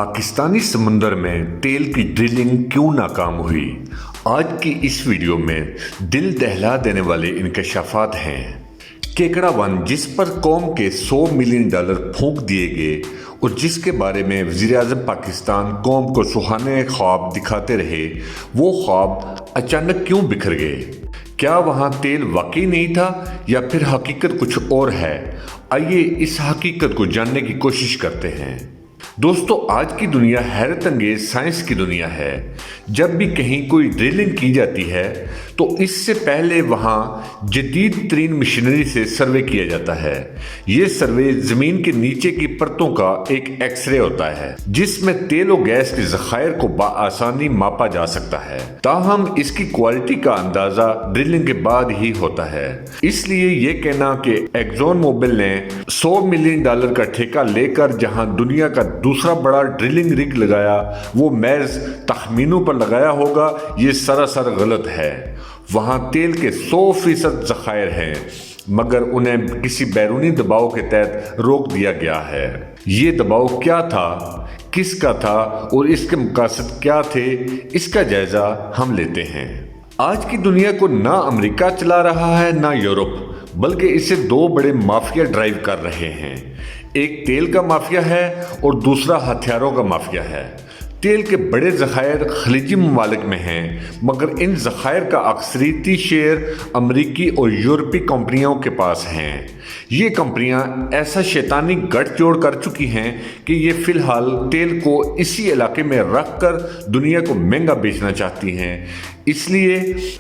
پاکستانی سمندر میں تیل کی ڈرلنگ کیوں ناکام ہوئی؟ آج کی اس ویڈیو میں دل دہلا دینے والے انکشافات ہیں۔ کیکڑا ون جس پر قوم کے $100 ملین پھونک دیے گئے اور جس کے بارے میں وزیر اعظم پاکستان قوم کو سہانے خواب دکھاتے رہے، وہ خواب اچانک کیوں بکھر گئے؟ کیا وہاں تیل واقعی نہیں تھا یا پھر حقیقت کچھ اور ہے؟ آئیے اس حقیقت کو جاننے کی کوشش کرتے ہیں۔ دوستو، آج کی دنیا حیرت انگیز سائنس کی دنیا ہے۔ جب بھی کہیں کوئی ڈرلنگ کی جاتی ہے تو اس سے پہلے وہاں جدید ترین مشینری سے سروے کیا جاتا ہے۔ یہ سروے زمین کے نیچے کی پرتوں کا ایک ایکس رے ہوتا ہے جس میں تیل و گیس کے ذخائر کو بآسانی ماپا جا سکتا ہے، تاہم اس کی کوالٹی کا اندازہ ڈرلنگ کے بعد ہی ہوتا ہے۔ اس لیے یہ کہنا کہ ایکزون موبل نے $100 ملین کا ٹھیکہ لے کر جہاں دنیا کا دوسرا بڑا ڈرلنگ رگ لگایا وہ محض تخمینوں پر لگایا ہوگا، یہ سراسر غلط ہے۔ وہاں تیل کے 100% ذخائر ہیں، مگر انہیں کسی بیرونی دباؤ کے تحت روک دیا گیا ہے۔ یہ دباؤ کیا تھا، کس کا تھا اور اس کے مقاصد کیا تھے، اس کا جائزہ ہم لیتے ہیں۔ آج کی دنیا کو نہ امریکہ چلا رہا ہے نہ یورپ، بلکہ اسے دو بڑے مافیا ڈرائیو کر رہے ہیں۔ ایک تیل کا مافیا ہے اور دوسرا ہتھیاروں کا مافیا ہے۔ تیل کے بڑے ذخائر خلیجی ممالک میں ہیں، مگر ان ذخائر کا اکثریتی شیئر امریکی اور یورپی کمپنیوں کے پاس ہیں۔ یہ کمپنیاں ایسا شیطانی گٹھ جوڑ کر چکی ہیں کہ یہ فی الحال تیل کو اسی علاقے میں رکھ کر دنیا کو مہنگا بیچنا چاہتی ہیں۔ اس لیے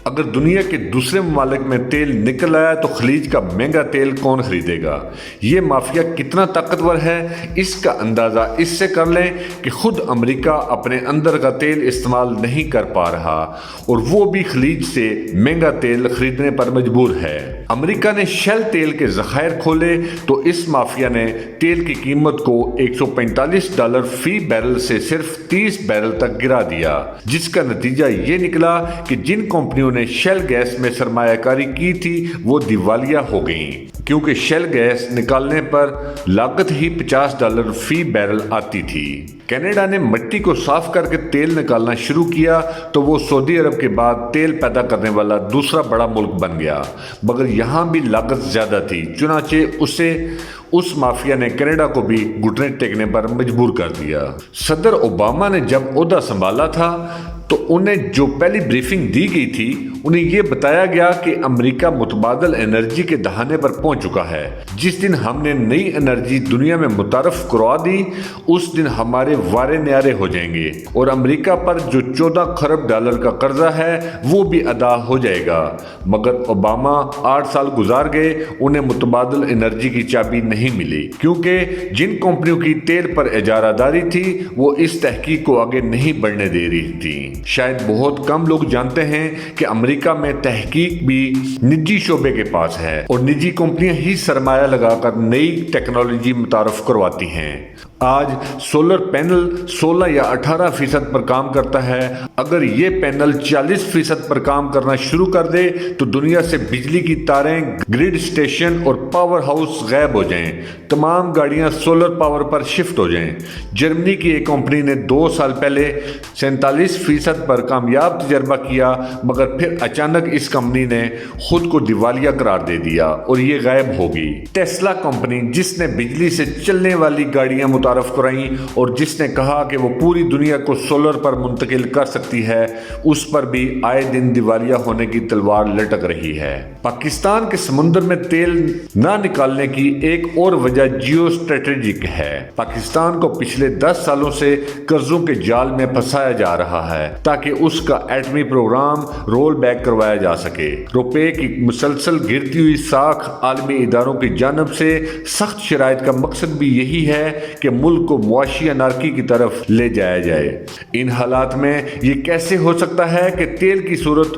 اگر دنیا کے دوسرے ممالک میں تیل نکل آیا تو خلیج کا مہنگا تیل کون خریدے گا؟ یہ مافیا کتنا طاقتور ہے، اس کا اندازہ اس سے کر لیں کہ خود امریکہ اپنے اندر کا تیل استعمال نہیں کر پا رہا اور وہ بھی خلیج سے مہنگا تیل خریدنے پر مجبور ہے۔ امریکہ نے شیل تیل کے ذخائر کھولے تو اس مافیا نے تیل کی قیمت کو $145 فی بیرل سے صرف 30 بیرل تک گرا دیا، جس کا نتیجہ یہ نکلا کہ جن کمپنیوں نے شیل گیس میں سرمایہ کاری کی تھی وہ دیوالیہ ہو گئیں، کیونکہ شیل گیس نکالنے پر لاگت ہی $50 فی بیرل آتی تھی۔ کینیڈا نے مٹی کو صاف کر کے تیل نکالنا شروع کیا تو وہ سعودی عرب کے بعد تیل پیدا کرنے والا دوسرا بڑا ملک بن گیا، مگر یہاں بھی لاگت زیادہ تھی، چنانچہ اس مافیا نے کینیڈا کو بھی گھٹنے ٹیکنے پر مجبور کر دیا۔ صدر اوباما نے جب عہدہ سنبھالا تھا تو انہیں جو پہلی بریفنگ دی گئی تھی انہیں یہ بتایا گیا کہ امریکہ متبادل انرجی کے دہانے پر پہنچ چکا ہے۔ جس دن ہم نے نئی انرجی دنیا میں متعارف کروا دی اس دن ہمارے وارے نیارے ہو جائیں گے اور امریکہ پر جو $14 کھرب کا قرضہ ہے وہ بھی ادا ہو جائے گا۔ مگر اوباما 8 سال گزار گئے، انہیں متبادل انرجی کی چابی نہیں ملی، کیونکہ جن کمپنیوں کی تیل پر اجارہ داری تھی وہ اس تحقیق کو آگے نہیں بڑھنے دے رہی تھی۔ شاید بہت کم لوگ جانتے ہیں کہ امریکہ میں تحقیق بھی نجی شعبے کے پاس ہے اور نجی کمپنیاں ہی سرمایہ لگا کر نئی ٹیکنالوجی متعارف کرواتی ہیں۔ آج سولر پینل 16 یا 18% پر کام کرتا ہے۔ اگر یہ پینل 40% پر کام کرنا شروع کر دے تو دنیا سے بجلی کی تاریں، گریڈ اسٹیشن اور پاور ہاؤس غائب ہو جائیں، تمام گاڑیاں سولر پاور پر شفٹ ہو جائیں۔ جرمنی کی ایک کمپنی نے 2 سال پہلے 47% پر کامیاب تجربہ کیا، مگر پھر اچانک اس کمپنی نے خود کو دیوالیہ قرار دے دیا اور یہ غائب ہو گئی۔ ٹیسلا کمپنی جس نے بجلی سے چلنے والی گاڑیاں متعارف کرائیں اور جس نے کہا کہ وہ پوری دنیا کو سولر پر منتقل کر سکتی ہے، اس پر بھی آئے دن دیوالیہ ہونے کی تلوار لٹک رہی ہے۔ پاکستان کے سمندر میں تیل نہ نکالنے کی ایک اور وجہ جیو اسٹریٹجک ہے۔ پاکستان کو پچھلے 10 سالوں سے قرضوں کے جال میں پھنسایا جا رہا ہے تاکہ اس کا ایٹمی پروگرام رول بیک کروایا جا سکے۔ روپے کی مسلسل گرتی ہوئی ساکھ عالمی اداروں کی جانب سے سخت شرائط کا مقصد بھی یہی ہے کہ ملک کو معاشی انارکی کی طرف لے جایا جائے۔ ان حالات میں یہ کیسے ہو سکتا ہے کہ تیل کی صورت